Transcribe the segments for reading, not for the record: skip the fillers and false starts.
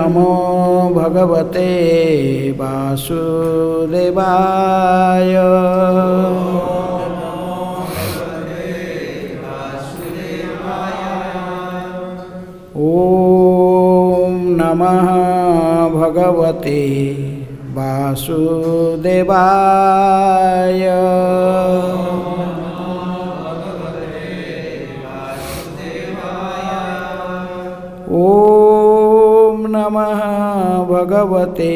नमो भगवते वासुदेवाय। ॐ नमः भगवते वासुदेवाय। ॐ नमः भगवते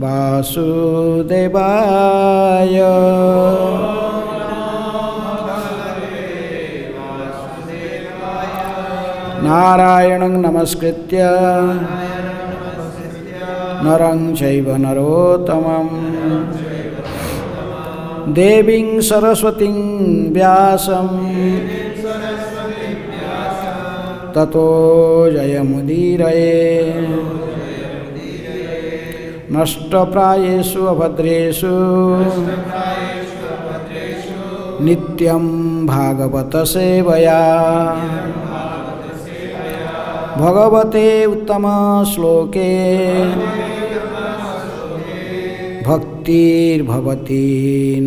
वासुदेवाय। नारायणं नमस्कृत्य नरं चैव नरोत्तमं देवीं सरस्वतीं व्यासं ततो जयमुदीरये। नष्टप्रायेषु अभद्रेषु नित्यं भागवत सेवया भगवते उत्तम श्लोके भक्तिर्भवति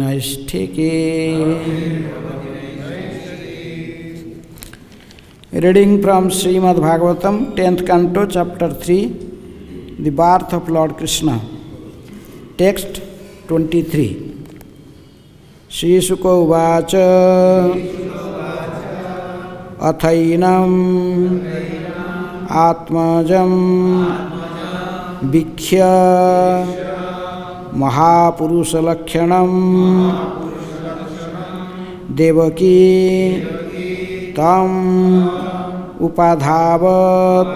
नैष्ठिकी। Reading from Srimad Bhagavatam, 10th Canto, Chapter 3, The Birth of Lord Krishna. Text 23. Shri Shuka Uvacha Athainam Atmajam Bhikhya Mahapurusalakshanam Devaki Tam Upadhavat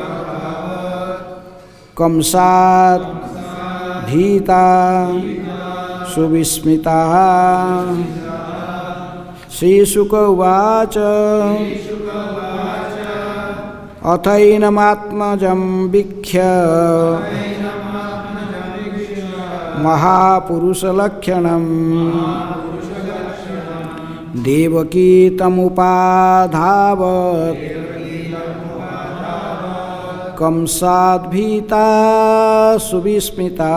Kamsat Bhita Subhismita. Shri Shuka Uvacha Athainamatmajam Bhikhya Mahapurusalakshanam Devaki tamupadhavat Kamsat bhita subhismita.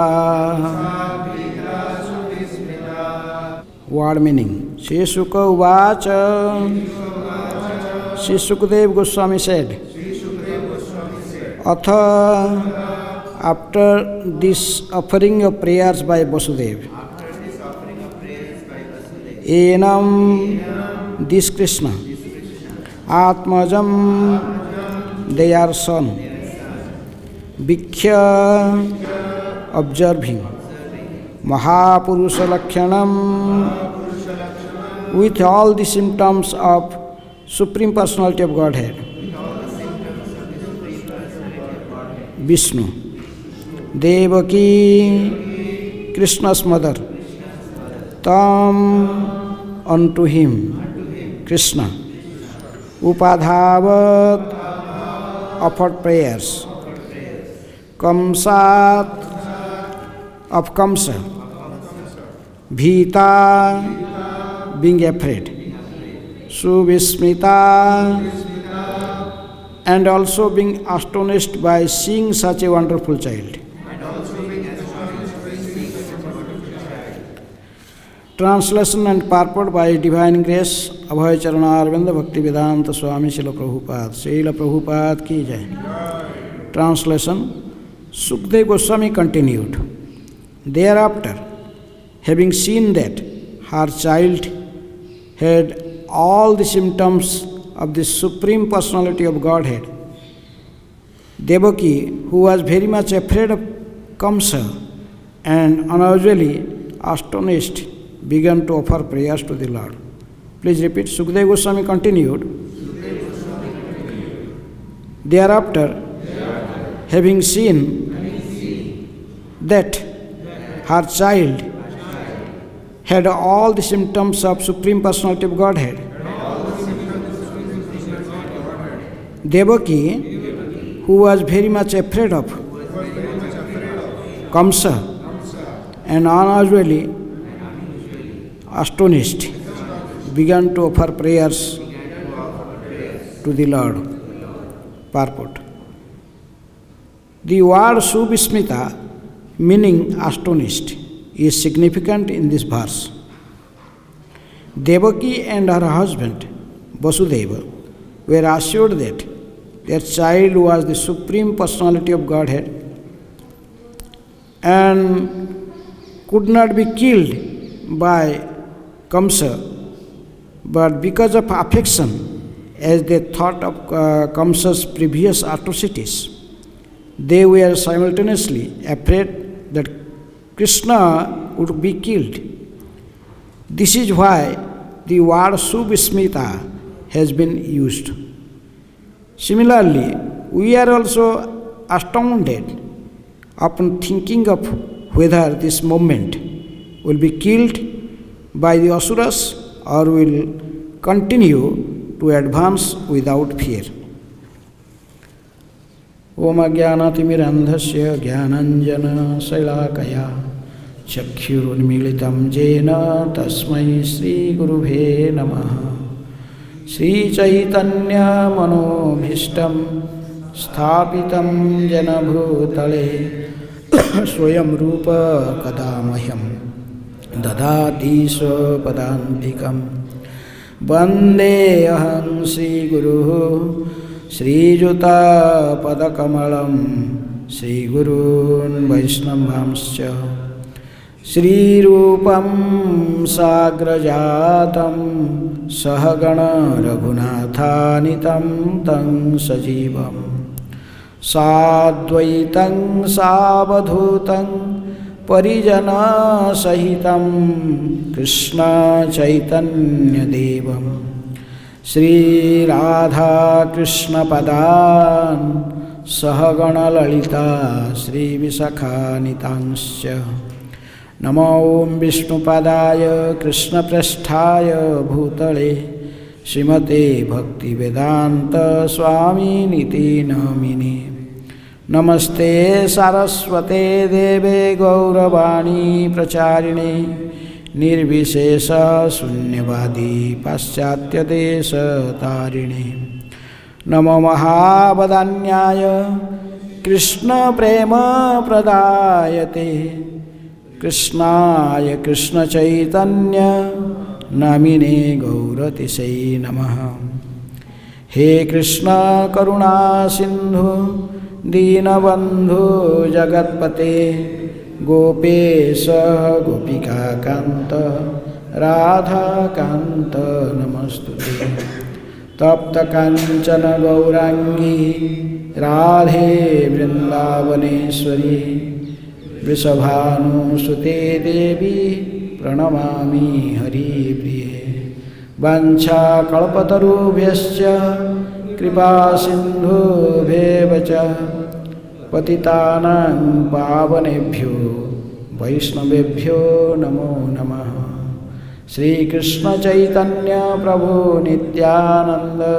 Word meaning. Shri Shuka Uvacha. Shri Sukadeva Goswami said, Atha, after this offering of prayers by Vasudeva, Enam, this Krishna, Atmajam, their son, Bhikhya, observing, Mahapurusalakshanam, with all the symptoms of Supreme Personality of Godhead, Vishnu, Devaki, Krishna's mother, Tam, unto him, Krishna, Upadhavat, offered prayers, Kamsat, of Kamsa, Bhita, being afraid, Subhismita, and also being astonished by seeing such a wonderful child. Translation and purport by Divine Grace, Abhay Charanarvinda Bhaktivedanta Swami Srila Prabhupada. Srila Prabhupada ki jai. Translation. Sukadeva Goswami continued. Thereafter, having seen that her child had all the symptoms of the Supreme Personality of Godhead, Devaki, who was very much afraid of Kamsa and unusually astonished, began to offer prayers to the Lord. Please repeat. Sukadeva Goswami continued. Thereafter, having seen that her child had all the symptoms of Supreme Personality of Godhead, Devaki, who was very much afraid of Kamsa and unusually astonished, began to offer prayers to the Lord. Purport. The word Subismita, meaning astonished, is significant in this verse. Devaki and her husband, Vasudeva, were assured that their child was the Supreme Personality of Godhead and could not be killed by Kamsa, but because of affection, as they thought of Kamsa's previous atrocities, they were simultaneously afraid that Krishna would be killed. This is why the word Subismita has been used. Similarly, we are also astounded upon thinking of whether this movement will be killed by the Asuras or will continue to advance without fear. Om Ajnanatimmirandhasya Jnananjana Shailakaya Chakshurunmilitam Jena Tasmai Sri Gurubhe Namaha. Sri Chaitanya Manobhishtam Sthapitam Jena Bhutale Swayam Rupa Kadamahyam Dadati Swapadantikam Vande Aham Sri Guru Sri Juta Padakamalam Sri Gurun Vaishnavamscha Sri Rupam Sagrajatam Sahagana Raghunathanitam Tang Sajivam Sadvaitam Savadhutam Parijana Sahitam Krishna Chaitanya Devam Sri Radha Krishna Padan Sahagana Lalita Sri Visakhanitamscha Namo Om Vishnupadaya Krishna Prasthaya Bhutale Srimate Bhaktivedanta Swami Niti Namini Namaste Saraswate Deve Gauravani Pracharine Nirvishesha Sunyavadi Paschatya Desha Tarine Namo Mahabadanyaya Krishna Prema Pradayate Krishnaya Krishna Chaitanya Namine Gauratisai Namaha. He Krishna Karuna Sindhu Dinabandhu Jagatpate Gopesha Gopika Kanta Radha Kanta Namastute Tapta Kanchana Gaurangi Radhe Vrindavaneshwari Vrishabhanusute Devi Pranamami Hari Priye Vancha Kalpatarubhyascha Kripa Sindhu Bhevacha Patitanam Pavanebhyo Vaishnavebhyo Namo Namaha. Shri Krishna Chaitanya Prabhu Nityananda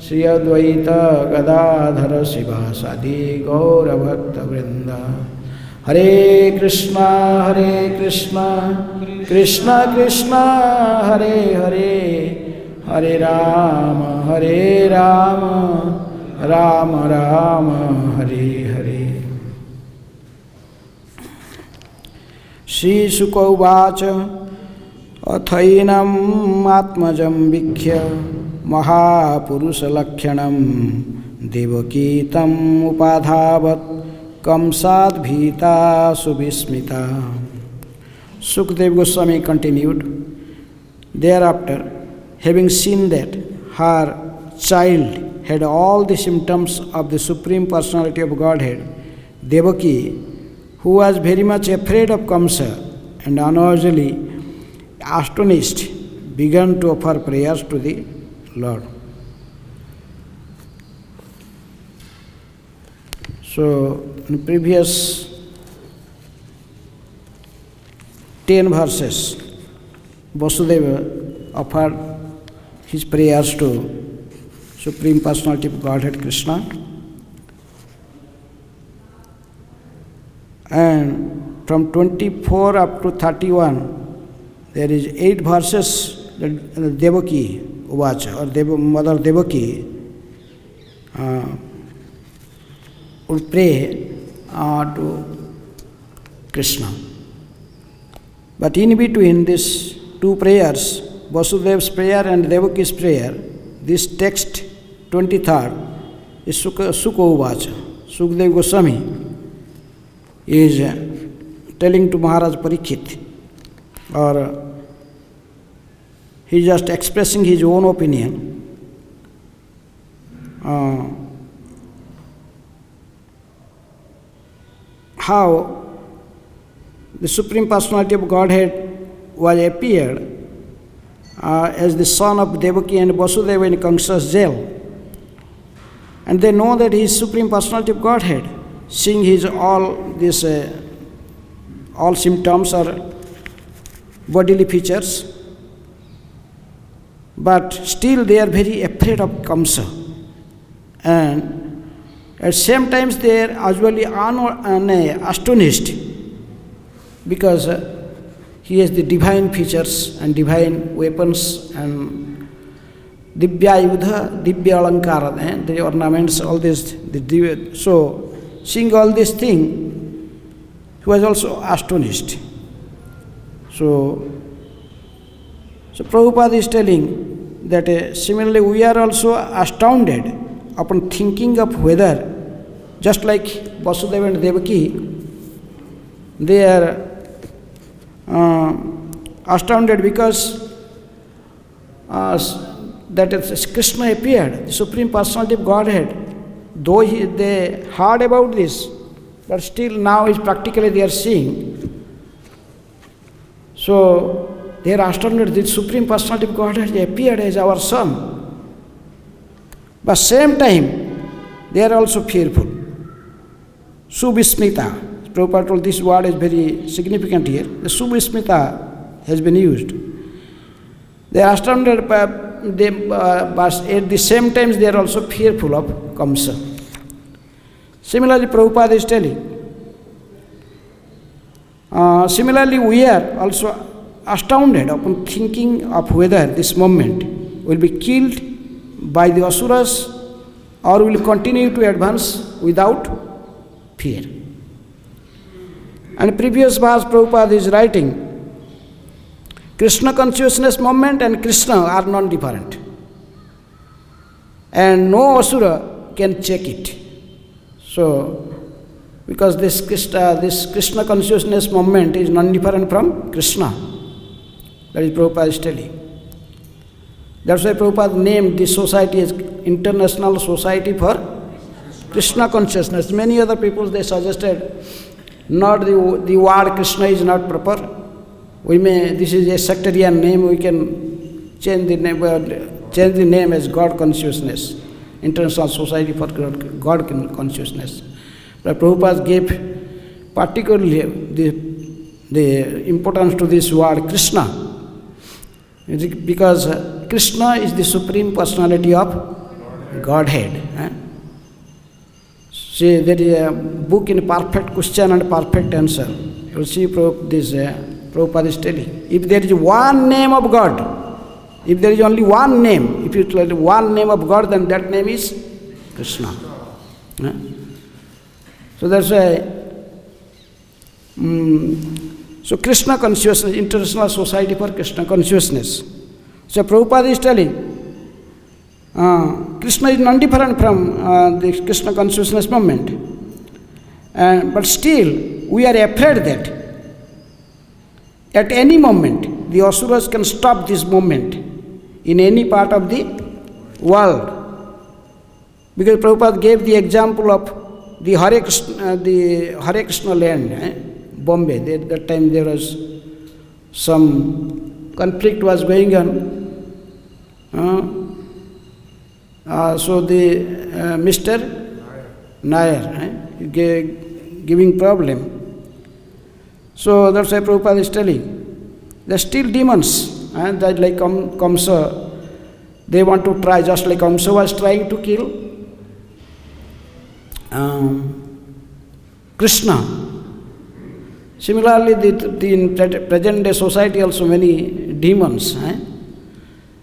Shri Advaita Gadadhara Sivasadi Gaura Bhakta Vrinda. Hare Krishna Krishna Krishna Hare Hare Hare Rama Rama Rama Hare Hare. Shri Sukha Uvacha Athainam Atmajam Vikhya Mahapurusha Lakshanam Devaki Tam Upadhavat Kamsad Bhita Subismita. Sukadeva Goswami continued, thereafter, having seen that her child had all the symptoms of the Supreme Personality of Godhead, Devaki, who was very much afraid of Kamsa and unusually astonished, began to offer prayers to the Lord. So, in previous 10 verses, Vasudeva offered his prayers to Supreme Personality of Godhead Krishna, and from 24 up to 31, there is 8 verses that Devaki Uvacha, or Mother Devaki would pray to Krishna. But in between these two prayers, Vasudev's prayer and Devaki's prayer, this text 23rd is Sukha Uvacha. Sukadeva Goswami is telling to Maharaj Parikshit, or he is just expressing his own opinion. How the Supreme Personality of Godhead was appeared as the son of Devaki and Vasudeva in Kamsa's jail. And they know that he is Supreme Personality of Godhead, seeing his all symptoms or bodily features. But still they are very afraid of Kamsa. And at same times they are usually astonished, because he has the divine features and divine weapons and Divya Yudha, Divya Alankara, the ornaments, all this. So, seeing all these things, he was also astonished. So Prabhupada is telling that similarly we are also astounded upon thinking of whether, just like Vasudeva and Devaki, they are astounded because that is Krishna appeared, the Supreme Personality of Godhead. Though they heard about this, but still now is practically they are seeing. So they are astounded, the Supreme Personality of Godhead appeared as our son. But same time, they are also fearful. Subhismita. Prabhupada told this word is very significant here. The Subhismita has been used. They are astounded, but at the same time they are also fearful of Kamsa. Similarly, Prabhupada is telling, similarly we are also astounded upon thinking of whether this moment will be killed by the asuras or will continue to advance without fear. And previous verse Prabhupada is writing, Krishna consciousness moment and Krishna are non-different. And no asura can check it. So, because this Krishna consciousness moment is non-different from Krishna. That is Prabhupada is telling. That's why Prabhupada named this society as International Society for Krishna Consciousness. Many other people they suggested not the word Krishna is not proper. This is a sectarian name, we can change the name as God Consciousness, International Society for God Consciousness. But Prabhupada gave particularly the importance to this word Krishna, because Krishna is the Supreme Personality of Godhead. See, there is a book in Perfect Question and Perfect Answer. You will see this Prabhupada is telling. If there is one name of God, if there is only one name, if you tell one name of God, then that name is Krishna. So that's why, so Krishna Consciousness, International Society for Krishna Consciousness. So Prabhupada is telling, Krishna is non-different from the Krishna Consciousness movement. But still, we are afraid that at any moment, the asuras can stop this movement in any part of the world. Because Prabhupada gave the example of the Hare Krishna land, Bombay. At that time there was some conflict was going on. So the Mr. Nair giving problem. So that's why Prabhupada is telling, there are still demons, that like Kamsa, they want to try, just like Kamsa was trying to kill Krishna. Similarly, in present day society also many demons,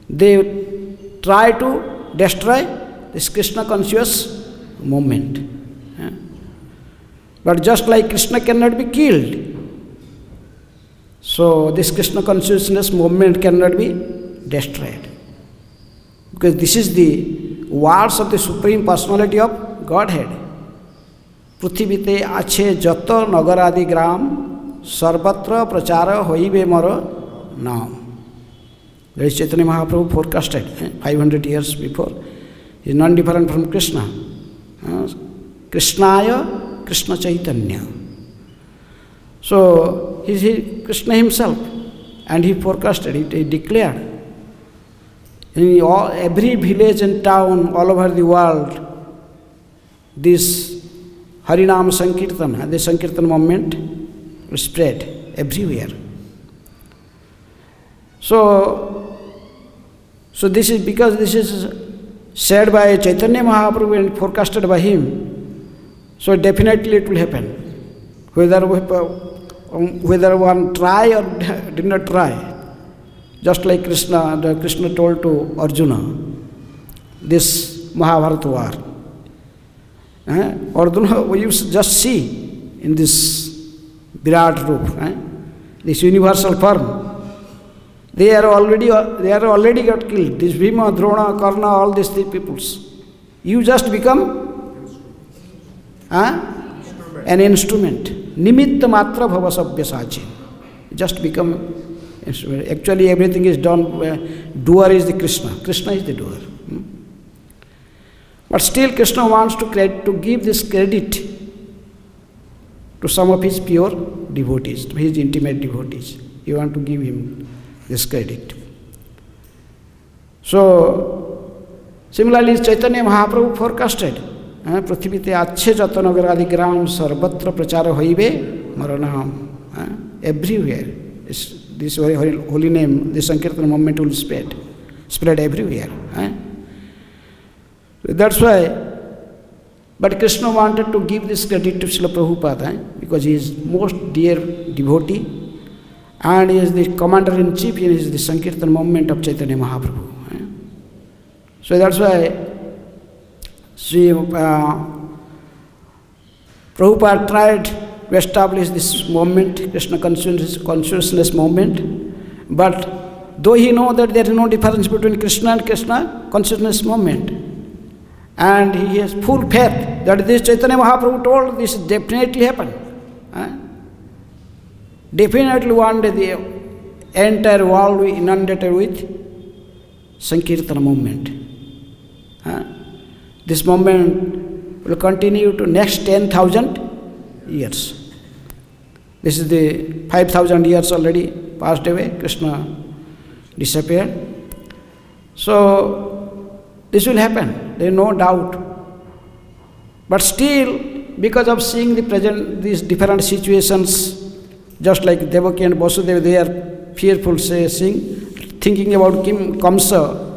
they try to destroy this Krishna conscious movement. But just like Krishna cannot be killed, so this Krishna consciousness movement cannot be destroyed. Because this is the words of the Supreme Personality of Godhead. Prithivite ache jato nagaradi gram sarvatra prachara hoibe maro naam. There is Chaitanya Mahaprabhu forecasted 500 years before. He is non different from Krishna. Krishnaya Krishna Chaitanya. So he is Krishna himself, and he forecasted it, he declared. In every village and town all over the world, this Harinam Sankirtan, the Sankirtan movement will spread everywhere. So this is because this is said by Chaitanya Mahaprabhu and forecasted by him, so definitely it will happen. Whether one try or did not try. Just like Krishna told to Arjuna, this Mahabharata war. Arjuna, you just see in this Virat Rup, this universal form. They are already got killed. This Bhima, Drona, Karna, all these three peoples. You just become an instrument. Nimitta matra bhava sabhyasachi. Just become instrument. Actually everything is done, doer is the Krishna. Krishna is the doer. But still Krishna wants to give this credit to some of his pure devotees, to his intimate devotees. He wants to give him this credit. So, similarly, Chaitanya Mahaprabhu forecasted, Prithivite Ache Jatanagaradi Gram Sarvatra Prachara Hoibe Maranam. Everywhere. This very holy name, the Sankirtan movement will spread everywhere. That's why, but Krishna wanted to give this credit to Srila Prabhupada, because he is most dear devotee, and he is the commander-in-chief, he is the Sankirtan movement of Chaitanya Mahaprabhu. So that's why Prabhupada tried to establish this movement, Krishna consciousness movement, but though he knows that there is no difference between Krishna and Krishna consciousness movement, and he has full faith that this Chaitanya Mahaprabhu told this definitely happen. Definitely one day the entire world will be inundated with Sankirtan movement. This movement will continue to next 10,000 years. This is the 5,000 years already passed away, Krishna disappeared. So this will happen, there is no doubt. But still, because of seeing the present, these different situations, just like Devaki and Vasudeva, they are fearful, thinking about King Kamsa,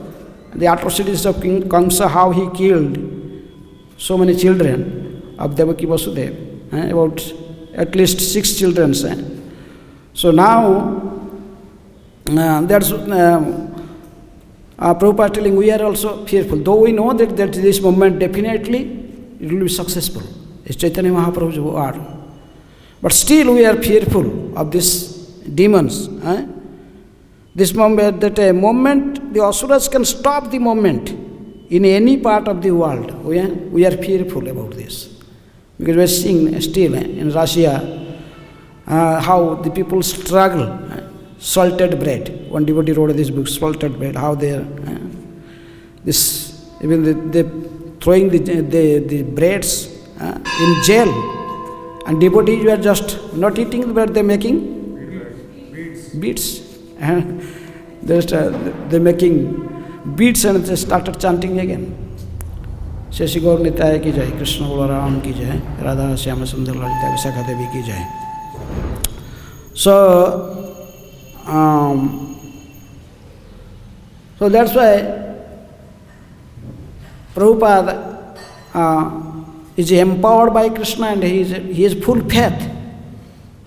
the atrocities of King Kamsa, how he killed so many children of Devaki Vasudeva, about at least 6 children. So now, that's Prabhupada telling we are also fearful, though we know that this movement definitely it will be successful. It's Chaitanya Mahaprabhu's word. But still we are fearful of these demons. This moment, that a moment the asuras can stop the moment in any part of the world. We are fearful about this. Because we are seeing still in Russia how the people struggle. Salted bread. One devotee wrote this book, Salted Bread, how they are, even they throwing the breads in jail. And devotees were just not eating, but they are making beads. They're making beads and they started chanting again. Shashi Gaur Nitaya ki jai, Krishna Balaram ki jai, Radha Shyama Sundar Lalita Visakha Devi ki jai. So that's why Prabhupada is empowered by Krishna, and he has full faith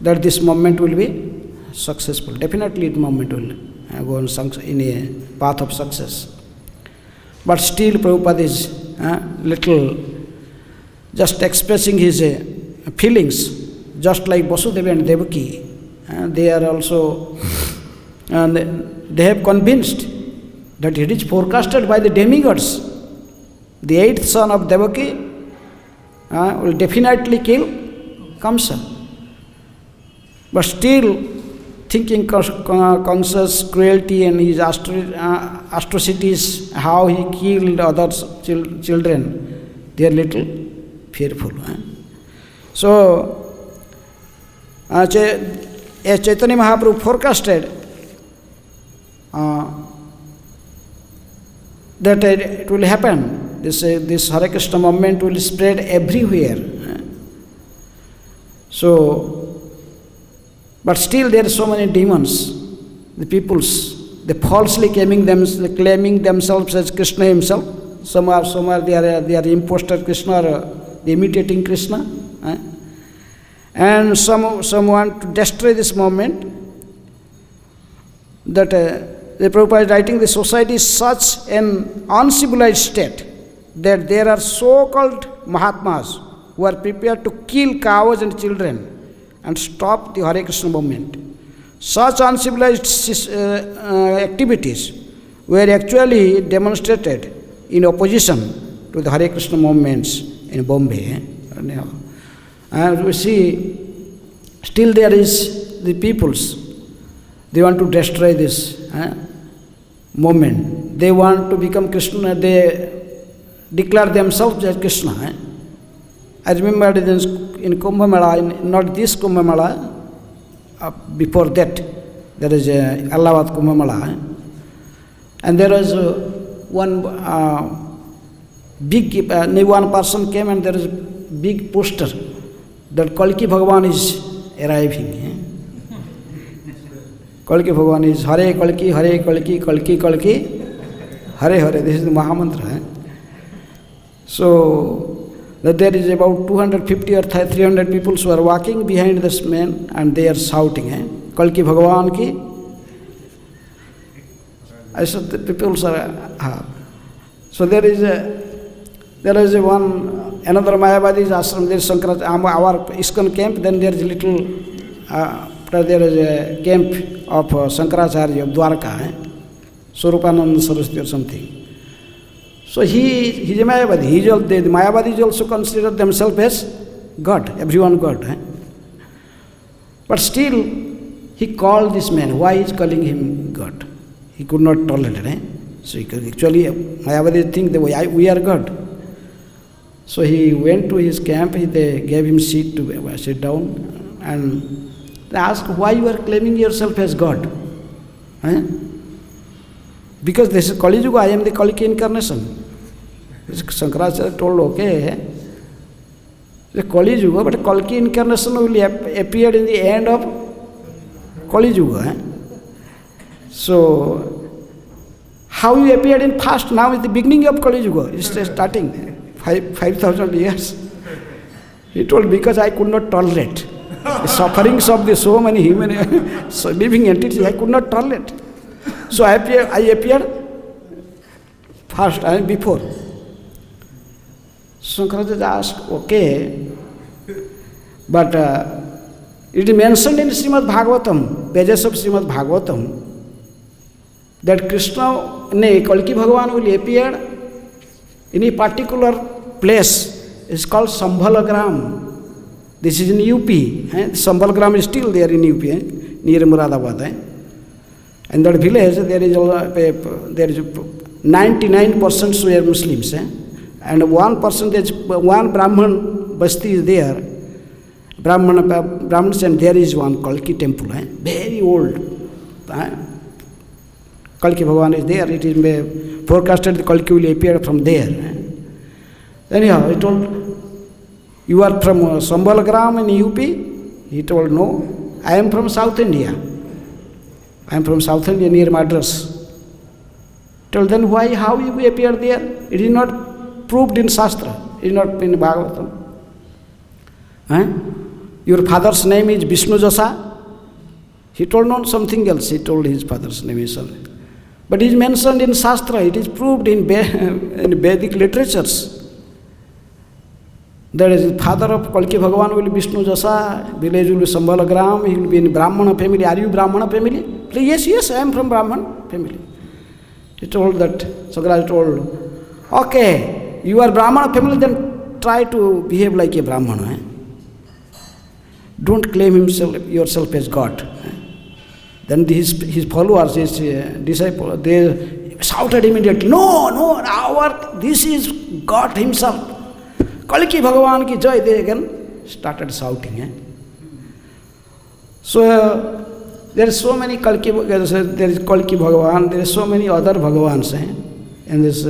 that this movement will be successful. Definitely the movement will go in a path of success. But still Prabhupada is little just expressing his feelings, just like Vasudeva and Devaki. They are also, they have convinced that it is forecasted by the demigods. The eighth son of Devaki will definitely kill Kamsa. But still, thinking conscious cruelty and his atrocities, how he killed other children, they are little fearful. So, Chaitanya Mahaprabhu forecasted that it will happen. This Hare Krishna movement will spread everywhere. So, but still there are so many demons, the peoples, they falsely claiming themselves as Krishna himself. Some are they are impostor Krishna or imitating Krishna. And some want to destroy this movement. That the Prabhupada is writing, the society is such an uncivilized state that there are so-called Mahatmas who are prepared to kill cows and children and stop the Hare Krishna movement. Such uncivilized activities were actually demonstrated in opposition to the Hare Krishna movements in Bombay. And we see, still there is the peoples, they want to destroy this movement. They want to become Krishna, they declare themselves as Krishna. I remember in Kumbh Mela, not this Kumbh Mela, before that, there is Allahabad Kumbh Mela. And there was one one person came and there is a big poster that Kalki Bhagavan is arriving. Kalki Bhagavan is Hare Kalki, Hare Kalki, Kalki Kalki, Hare Hare. This is the Mahamantra. So, that there is about 250 or 300 people who are walking behind this man and they are shouting, Kalki Bhagavan ki. I said the people are. So there is another Mayavadi's ashram, there is our ISKCON camp, then there is a little, there is a camp of Shankaracharya of Dwarka, Swarupananda Saraswati or something. So he is a Mayavadi. The Mayavadis also consider themselves as God, everyone God. But still, he called this man. Why is calling him God? He could not tolerate it. So actually, Mayavadis think that we are God. So he went to his camp, they gave him seat to sit down, and they asked, why you are claiming yourself as God? Because this is Kali Yuga, I am the Kalki incarnation. Shankaracharya told, okay, the Kali Yuga, but Kalki incarnation will appear in the end of Kali Yuga. So, how you appeared in past, now is the beginning of Kali Yuga, it's starting. 5,000 years. He told, because I could not tolerate the sufferings of the so many human living entities, I could not tolerate. So I appeared first and before. Shankaracharya asked, okay, but it is mentioned in Srimad Bhagavatam, pages of Srimad Bhagavatam, that Krishna, Kalki Bhagavan will appear in a particular place. It's called Sambhalagram. This is in UP. Sambhalagram is still there in UP, near Muradabad. In that village, there is 99% were Muslims. And 1%, one Brahman basti is there. Brahmans, and there is one Kalki temple, very old. Kalki Bhagavan is there. It is forecasted the Kalki will appear from there. Anyhow, he told, you are from Sambhalagram in UP? He told, no, I am from South India. I am from South India near Madras. He told, then why, how you appear there? It is not proved in Shastra. It is not in Bhagavatam. Your father's name is Vishnu Jasa? He told no, something else. He told his father's name is something. But it is mentioned in Shastra. It is proved in Vedic literatures. That is the father of Kalki Bhagavan will be Vishnu Jasa, village will be Sambalagram, he will be in Brahmana family. Are you Brahmana family? Yes, yes, I am from Brahman family. He told that, Sagraj told, okay, you are Brahmana family, then try to behave like a Brahmana. Don't claim yourself as God. Then his followers, his disciples, they shouted immediately, no, this is God himself. Kalki Bhagavan ki jai, they again started shouting. So there are so many Kalki, there is Kalki Bhagavan, there are so many other Bhagavans. And there's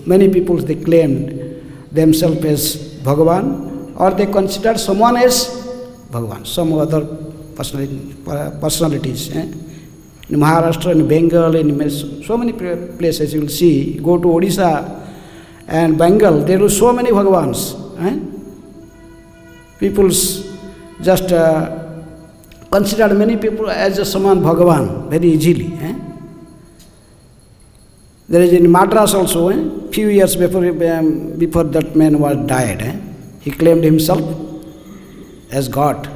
many people, they claimed themselves as Bhagavan, or they considered someone as Bhagavan, some other personalities. In Maharashtra, in Bengal, in so many places you will see, go to Odisha and Bengal, there are so many Bhagavans. People just considered many people as a Saman Bhagavan very easily. There is in Madras also, few years before that man was died, he claimed himself as God.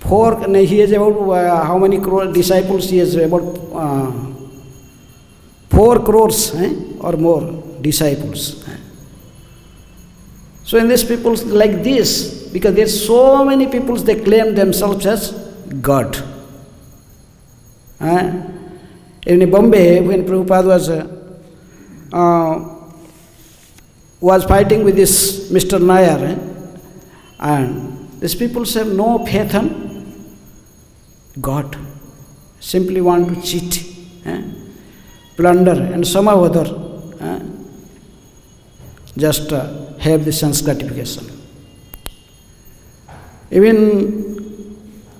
He has about how many disciples? He has about 4 crores or more disciples. So in these people like this, because there are so many people, they claim themselves as God. In Bombay, when Prabhupada was fighting with this Mr. Nair, and these people have no faith on God, simply want to cheat, plunder, and somehow other just have the sense gratification. Even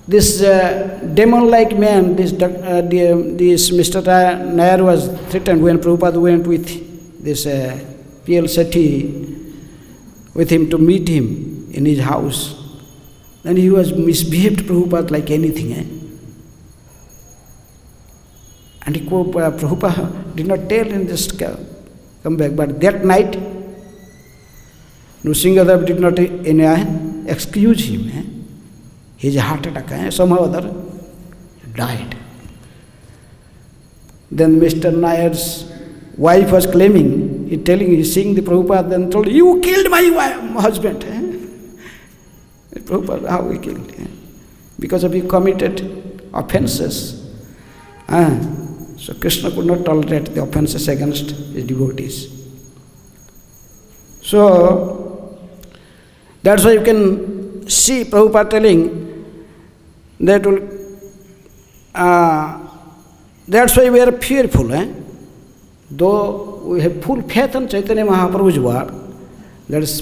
this demon-like man, this Mr. Nair was threatened when Prabhupada went with this P.L. Sethi with him to meet him in his house. Then he was misbehaved Prabhupada like anything. And Prabhupada did not tell him just come back. But that night, Nrsingadev did not excuse him. His heart attack, somehow or other, died. Then Mr. Nair's wife was claiming, he's seeing the Prabhupada, then told, you killed my husband. Prabhupada, how he killed? Because of he committed offenses. So Krishna could not tolerate the offenses against his devotees. So that's why you can see Prabhupada telling that that's why we are fearful. Though we have full faith in Chaitanya Mahaprabhu's word, that is,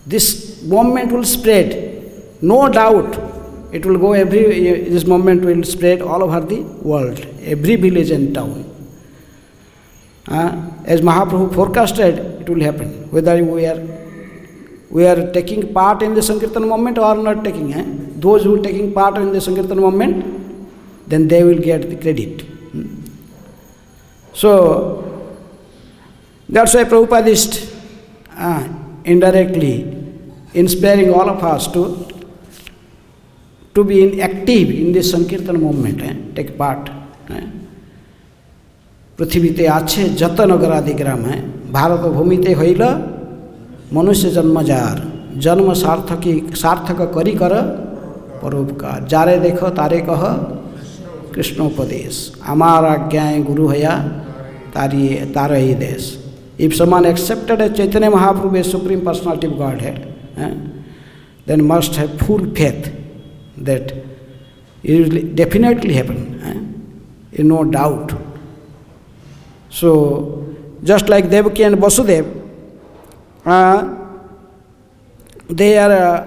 this movement will spread, no doubt. It will go this movement will spread all over the world, every village and town. As Mahaprabhu forecasted, it will happen. Whether we are taking part in the Sankirtan movement or not taking. Those who are taking part in the Sankirtan movement, then they will get the credit. So, that's why Prabhupada is indirectly inspiring all of us to be active in this Sankirtan movement, take part. पृथ्वीते आछे जत नगरादि ग्राम भारत भूमिते हईल मनुष्य जन्मजार जन्म सार्थक करी कर परोपकार जारे देख तारे कह कृष्णोपदेश आमार आज्ञाएं गुरु हया तार ही देश. If someone accepted as Chaitanya Mahaprabhu as Supreme Personality of Godhead, then must have full faith that it will definitely happen, no doubt. So, just like Devaki and Vasudev, they are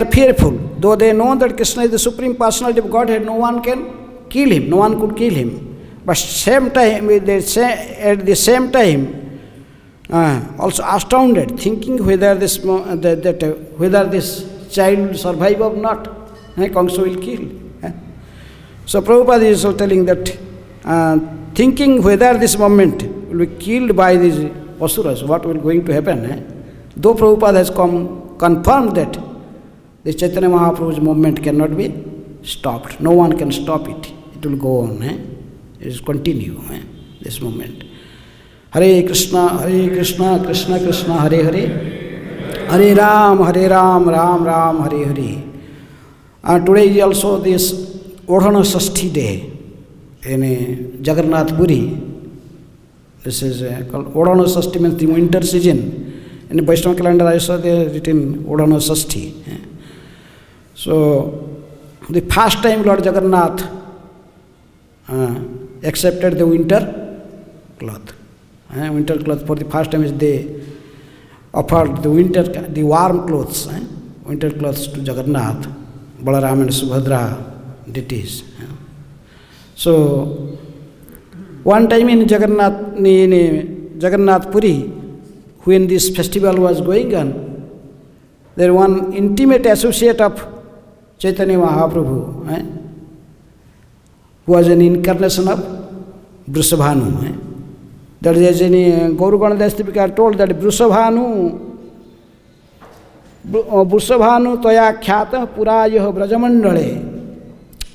fearful. Though they know that Krishna is the Supreme Personality of Godhead, no one can kill him, no one could kill him. But same time, at the same time, also astounded, thinking whether this child will survive or not. Kamsa will kill. So Prabhupada is also telling that thinking whether this movement will be killed by these asuras. What will going to happen? Though Prabhupada has confirmed that the Chaitanya Mahaprabhu's movement cannot be stopped. No one can stop it. It will go on. It will continue, this movement. Hare Krishna, Krishna Krishna, Hare Hare. Hare Ram, Ram Ram, Hare Hare. And today is also this Odhana Sashti day in Jagannath Puri. This is called Odhana Sashti, means the winter season. In the Vaishnava calendar I saw they written Odhana Sashti. So, the first time Lord Jagannath accepted the winter cloth. Winter cloth for the first time is they offered the warm clothes, winter clothes to Jagannath, Balaram and Subhadra deities. So, one time in Jagannath Puri, when this festival was going on, there one intimate associate of Chaitanya Mahaprabhu, who was an incarnation of Vrishabhanu. That is in Gaurugana Dasdipika told that Vrishabhanu toya khyata purayah Brajamandale.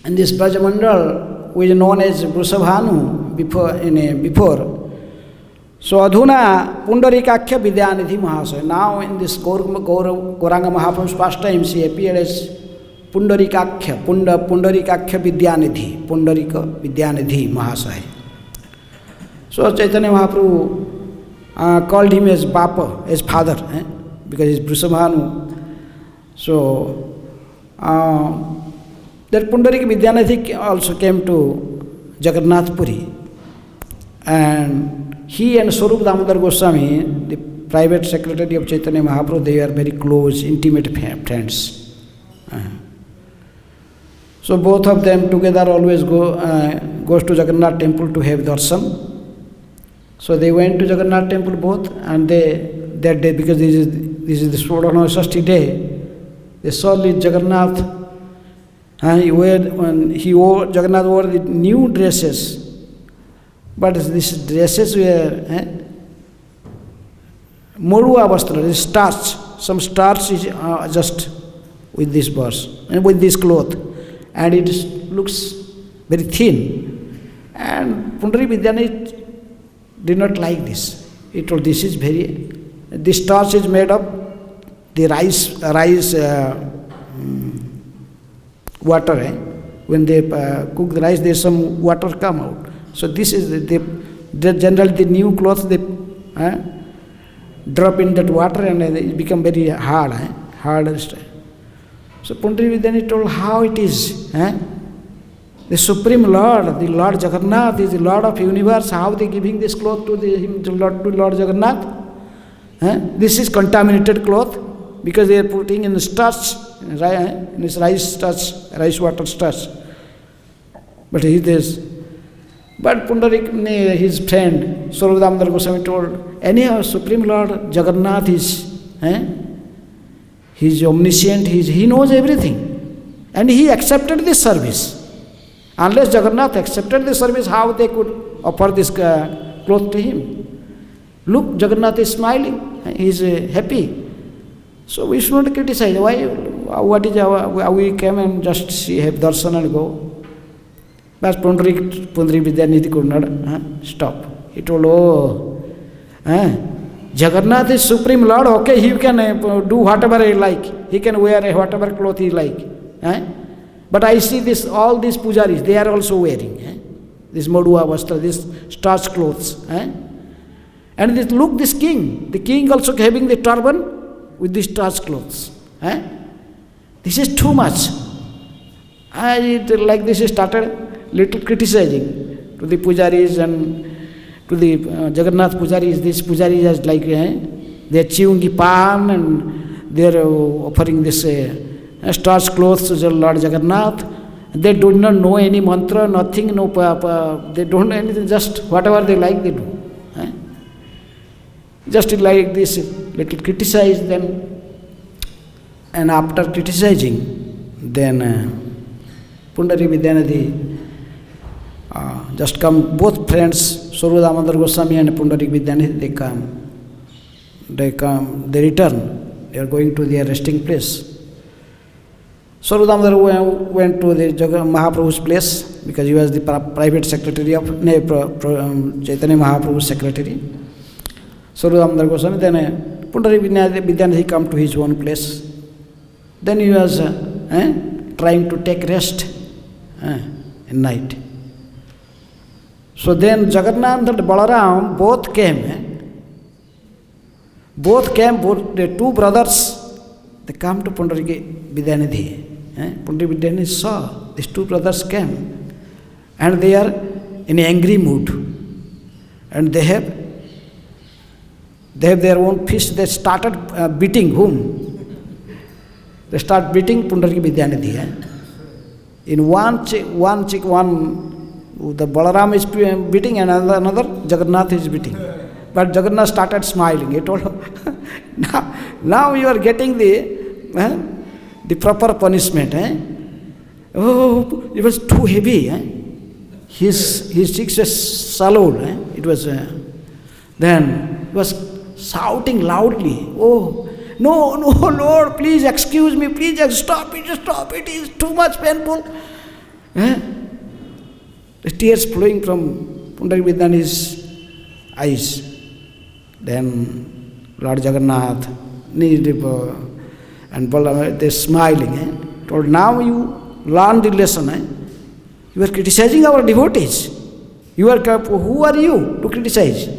And this Brajamandal, who is known as Vrishabhanu before. So Adhuna Pundarikakhya Vidyanidhi Mahasaya. Now in this Gauranga Mahaprabhu's pastimes, he appeared as Pundarikakhya Vidyanidhi, Pundarika Vidyanidhi Mahasaya. So Chaitanya Mahaprabhu called him as Bapa, as father, because he is Vrishabhanu. So that Pundarika Vidyanidhi also came to Jagannath Puri. And he and Swarup Damodar Goswami, the private secretary of Chaitanya Mahaprabhu, they are very close, intimate friends. So both of them together always goes to Jagannath temple to have darshan. So they went to Jagannath temple both, and that day, because this is the Swadhana Sashti day, they saw Jagannath. Jagannath wore the new dresses. But these dresses were Morua Vastra, starch. Some starch is just with this verse and with this cloth, and it looks very thin. And Pundari Vidyanidhi did not like this. He told this starch is made of the rice water. When they cook the rice, there is some water come out. So this is generally the new clothes they drop in that water and it become very hard, hard. So Pundari Vidyanidhi told how it is. The Supreme Lord, the Lord Jagannath is the Lord of universe. How they giving this cloth to Lord Jagannath? This is contaminated cloth because they are putting in the starch, in this rice water starch. But But Pundarik, his friend, Swarup Damodar Goswami told, anyhow, Supreme Lord Jagannath is, he is omniscient, he knows everything. And he accepted this service. Unless Jagannath accepted this service, how they could offer this cloth to him? Look, Jagannath is smiling, he is happy. So we should not criticize. Why? What is we came and just have darshan and go. But Pundari Vidyanidhi could not stop. He told, Jagannath is Supreme Lord, okay, he can do whatever he like. He can wear whatever cloth he like. But I see all these pujaris, they are also wearing this Madhua Vastra, this starch clothes. And look, this king, the king also having the turban with the starch clothes. This is too much. Like this started little criticizing to the pujaris and to the Jagannath pujaris. These pujaris are like they are chewing the palm and they are offering this starch clothes to Lord Jagannath. They do not know any mantra, nothing, they don't know anything, just whatever they like they do. Just like this, little criticize them, and after criticizing, then Pundari Vidyanidhi just come, both friends, Swarup Damodar Goswami and Pundarik Vidyanidhi, they return, they are going to their resting place. Swarup Damodar went to the Mahaprabhu's place because he was the private secretary of Chaitanya Mahaprabhu's secretary. Swarup Damodar Goswami, then Pundarik Vidyanidhi come to his own place. Then he was trying to take rest in night. So then Jagannath and Balaram both came. Both the two brothers, they come to Pundarik Vidyanidhi. Pundarik Vidyanidhi saw these two brothers came and they are in an angry mood. And they have their own fist. They started beating whom? They start beating Pundarik Vidyanidhi. In one the Balaram is beating and another Jagannath is beating. But Jagannath started smiling. He told him, now you are getting the proper punishment. Oh, it was too heavy. His cheeks were swallowed. It was then he was shouting loudly, "Oh, no, Lord, please excuse me, please stop it, it is too much painful." The tears flowing from Pundarik Vidyanidhi's eyes. Then Lord Jagannath and Balaram, they're smiling. Told, now you learn the lesson. You are criticizing our devotees. Who are you to criticize?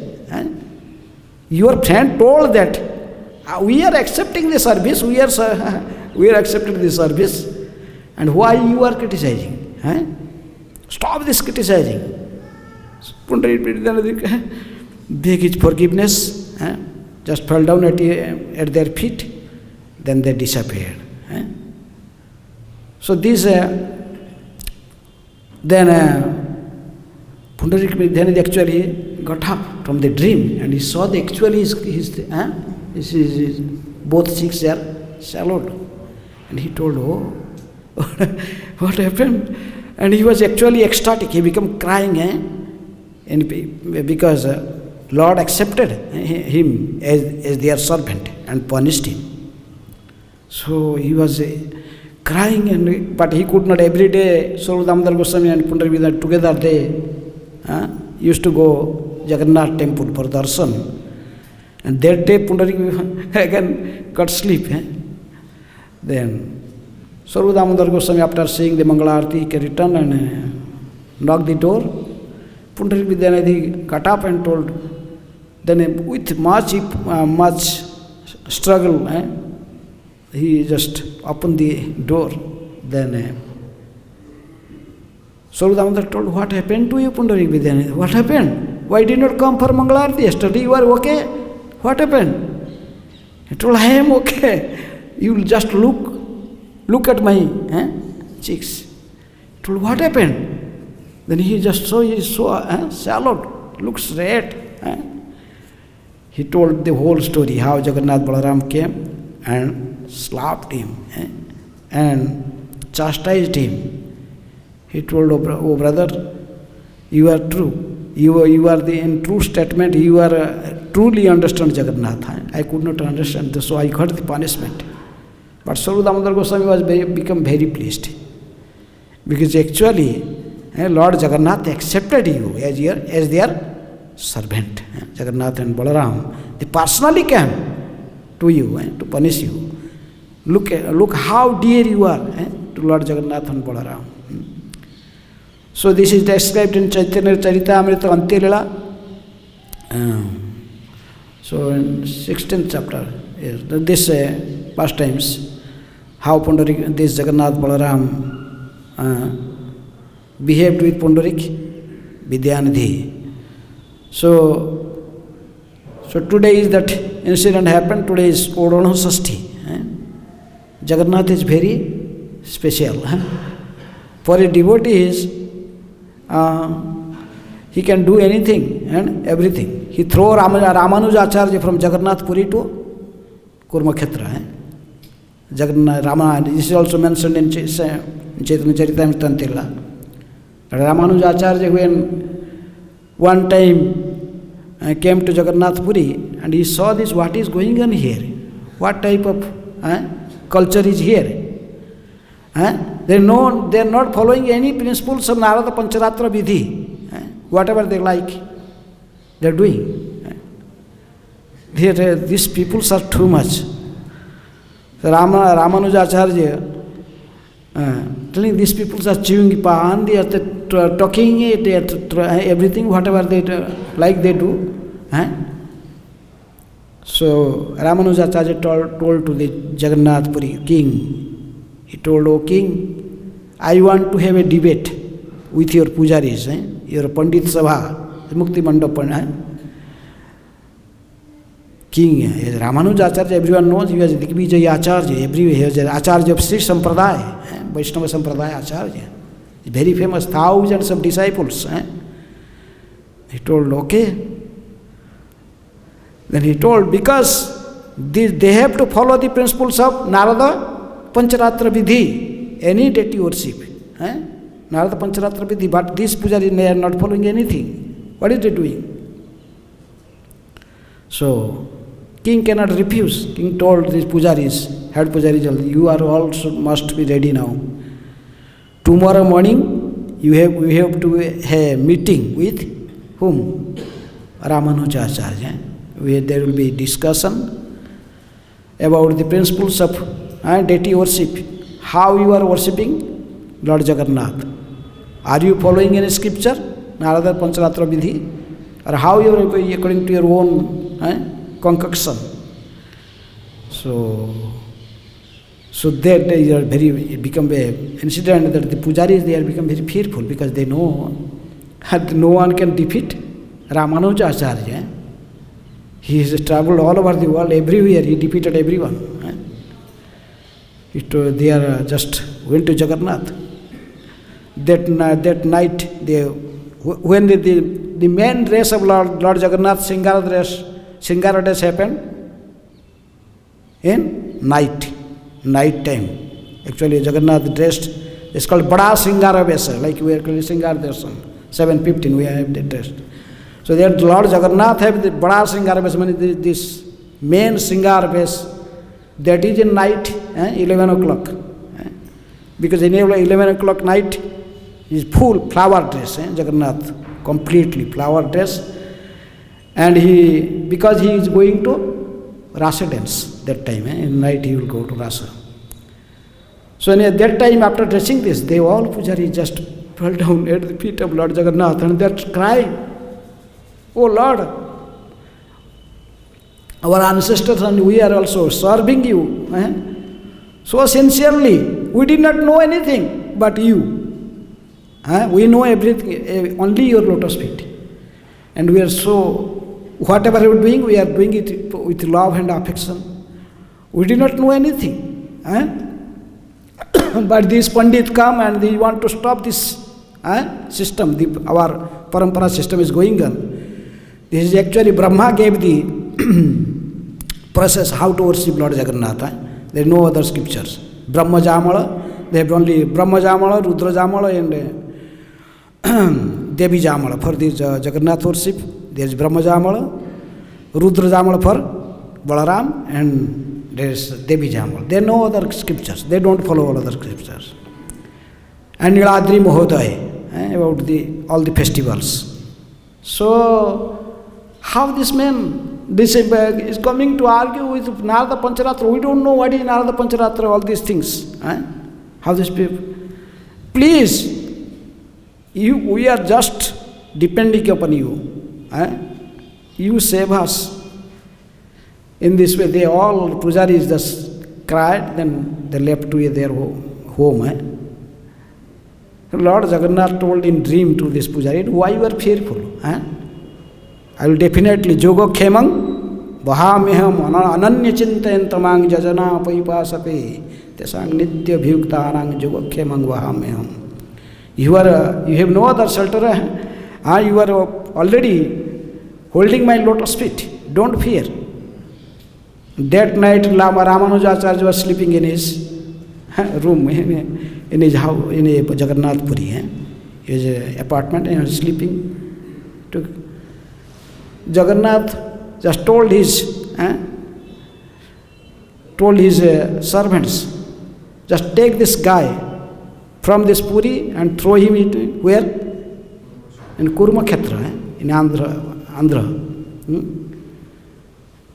Your friend told that we are accepting the service, we are accepting the service, and why you are criticizing? Stop this criticizing. Pundarik Vidyanidhi beg his forgiveness, just fell down at their feet, then they disappeared. So this, then Pundarik Vidyanidhi actually got up from the dream and he saw that actually his both cheeks are swallowed. And he told, oh, what happened? And he was actually ecstatic. He became crying, and because Lord accepted him as their servant and punished him. So he was crying, but he could not. Every day, Swarup Damodar Goswami and Pundarik Vidyanidhi together, they used to go Jagannath temple for darshan. And that day, Pundarik again got sleep. Then Swarup Damodar Goswami, after seeing the Mangala Arati, he returned and knocked the door. Pundarik Vidyanidhi got up and told. Then with much struggle, he just opened the door. Then Swarup Damodar told, what happened to you, Pundarik Vidyanidhi? What happened? Why did you not come for Mangala Arati yesterday? You are okay? What happened? He told, I am okay. You will just look at my cheeks. He told, what happened? Then he just saw his swallowed, looks red. He told the whole story, how Jagannath Balaram came and slapped him and chastised him. He told, oh brother, you are true. You are in true statement, you are truly understand Jagannath. I could not understand this, so I got the punishment. But Swarup Damodar Goswami was become very pleased. Because actually, Lord Jagannath accepted you as their servant. Jagannath and Balaram, they personally came to you to punish you. Look how dear you are to Lord Jagannath and Balaram. So this is described in Chaitanya Charitamrita Antya Lila. So in 16th chapter, this pastimes, how this Jagannath Balaram behaved with Pundarik Vidyanidhi. So today is that incident happened. Today is Odona Sashti. Jagannath is very special. For a devotee, he can do anything and everything. He threw Ramanujacharya from Jagannath Puri to Kurmakhetra. Jagannath Rama, this is also mentioned in Chaitanya Charitamrita Antya Lila. Ramanujacharya, when one time came to Jagannath Puri and he saw this, what is going on here? What type of culture is here? They are not following any principles of Narada Pancharatra Vidhi. Whatever they like, they are doing. These peoples are too much. Ramanujacharya telling these peoples are chewing pan, they are talking it, they are everything, whatever they like they do. So Ramanujacharya told to the Jagannath Puri king, he told, "O king, I want to have a debate with your pujaris, your Pandit Sabha, Mukti Mandap." King, Ramanujacharya, everyone knows, he was Digvijaya Acharya, he was Acharya of Sri Sampradaya, Vaishnava Sampradaya Acharya, very famous, thousands of disciples. He told, okay. Then he told, because they have to follow the principles of Narada Pancharatra Vidhi, any deity worship. Narada Pancharatra Vidhi, but these pujaris, they are not following anything. What is they doing? So, king cannot refuse. King told these pujaris, head pujaris, you are all must be ready now. Tomorrow morning, we have to have a meeting with whom? Ramanujacharya. There will be discussion about the principles of deity worship. How you are worshipping Lord Jagannath. Are you following any scripture, Narada Pancharatra Vidhi? Or how you are according to your own concoction? So that they are it become an incident that the pujaris, they are become very fearful because they know that no one can defeat Ramanujacharya. He has traveled all over the world, everywhere, he defeated everyone. They are just went to Jagannath. That night, when the main race of Lord Jagannath, Singara race happened in night time. Actually, Jagannath dressed, it's called Bada Singara Vesa, like we are calling Singara Darshan, 7:15 we have the dress. So there Lord Jagannath have the Bada Singara Vesa, meaning this main Singara Vesa, that is in night, 11 o'clock. Because in 11 o'clock night is full flower dress, Jagannath, completely flower dress. And because he is going to Rasa dance that time, in night he will go to Rasa. So at that time, after dressing this, they all pujaris just fell down at the feet of Lord Jagannath and they are crying, "Oh Lord, our ancestors and we are also serving you so sincerely. We did not know anything but you. We know everything, only your lotus feet. And we are so, whatever we are doing it with love and affection. We did not know anything. But these Pandit come and they want to stop this system. Our parampara system is going on. This is actually Brahma gave the process how to worship Lord Jagannath. There are no other scriptures. Brahma Jamala, they have only Brahma Jamala, Rudra Jamala and Devi Jamala. For this Jagannath worship, there is Brahma Jamala, Rudra Jamala for Balaram, and there is Devi Jamala. There are no other scriptures. They don't follow all other scriptures. And Niladri Mahoday, about all the festivals. So, how this man, this is coming to argue with Narada Pancharatra? We don't know what is Narada Pancharatra, all these things. How this people? Please, we are just depending upon you. You save us. In this way, they all, pujaris just cried, then they left to their home. Lord Jagannath told in dream to this pujari, why you are fearful? I will definitely, Jogo Khemang, Bahameham, Ananya Chintayantamang Jajana Paipasape, Tesang Nitya Bhuktarang, Jogo Khemang Bahameham. You have no other shelter. You are already holding my lotus feet. Don't fear. That night, Ramanujacharya was sleeping in his room, in his house, in Jagannath Puri. His apartment, and he was sleeping. Jagannath just told his servants, just take this guy from this Puri and throw him into where? In Kurmakhetra, in Andhra.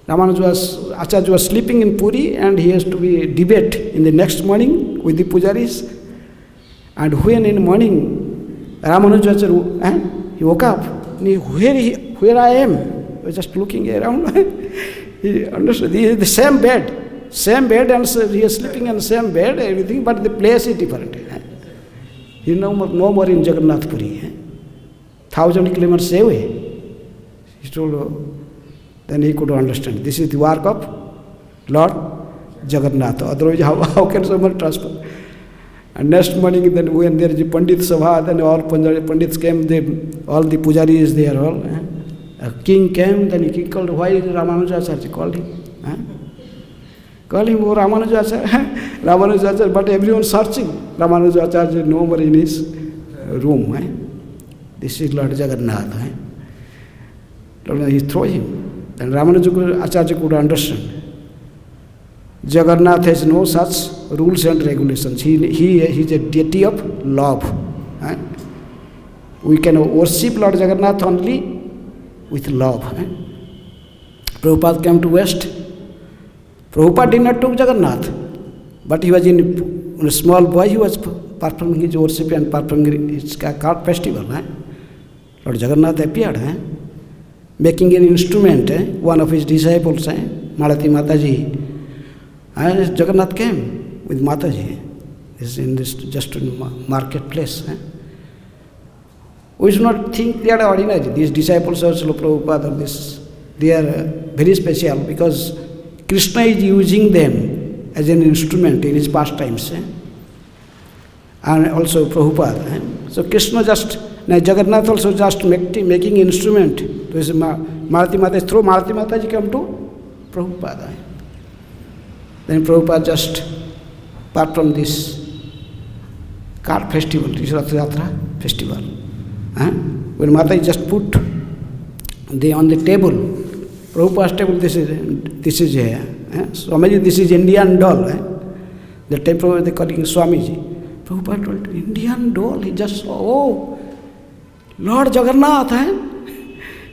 Acharya was sleeping in Puri and he has to be debate in the next morning with the pujaris. And when in the morning, Ramanujacharya, he woke up, and where I am? He was just looking around. He understood, this is the same bed, and so he is sleeping in the same bed, everything, but the place is different. He no more in Jagannath Puri. 1,000 kilometers away. He told, then he could understand. This is the work of Lord Jagannath. Otherwise, how can someone transfer? And next morning, then when there is a Pandit Sabha, then all Pandits came, all the pujaris there, all. A king came, then he called, why Ramanujacharya called him? Call him, oh Ramanujacharya, Ramanujacharya, but everyone searching. Ramanujacharya is no more in his room. This is Lord Jagannath. He threw him. Then Ramanujacharya could understand. Jagannath has no such rules and regulations. He is a deity of love. We can worship Lord Jagannath only with love. Prabhupada came to West. Prabhupada did not took Jagannath, but he was when a small boy, he was performing his worship and performing his card festival. Lord Jagannath appeared, making an instrument. One of his disciples, Malati Mataji, and Jagannath came with Mataji. This is in this just in marketplace. We should not think they are ordinary. These disciples of Srila Prabhupada, they are very special because Krishna is using them as an instrument in his pastimes. And also Prabhupada. So Krishna Jagannath also just making instrument. So Malati Mataji, through Malati Mataji came to Prabhupada. Then Prabhupada just performed this cart festival, this Rath Yatra festival. When Mataji just put on the table, Prabhupada's table, this is here. Swamiji, this is Indian doll. The temple they calling Swamiji. Prabhupada told, Indian doll. He just saw, oh, Lord Jagannath.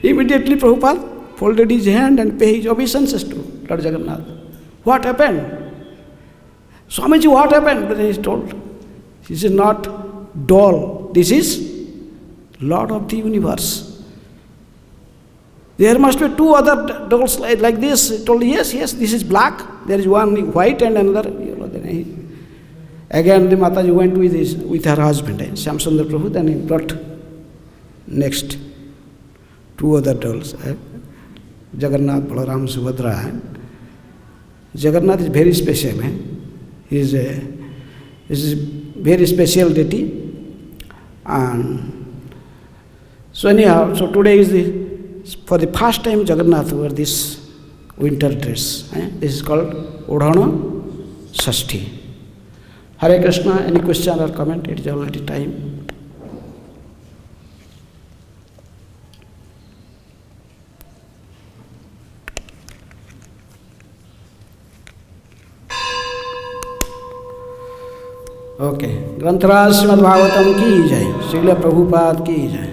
Immediately Prabhupada folded his hand and paid his obeisances to Lord Jagannath. What happened? Swamiji, what happened? But he is told, this is not doll. This is Lord of the universe. There must be two other dolls like this. He told, yes, this is black. There is one white and another yellow. Again, the Mataji went with her husband, Shyamsundar Prabhu, then he brought next two other dolls, Jagannath, Balaram, Subhadra. Jagannath is very special. He is a very special deity. And so anyhow, so today is for the first time Jagannath wore this winter dress. This is called Udhana Shashti. Hare Krishna, any question or comment? It is already time. Okay, ग्रंथराज श्रीमद् भागवतम की जय, श्रील प्रभुपाद की जय।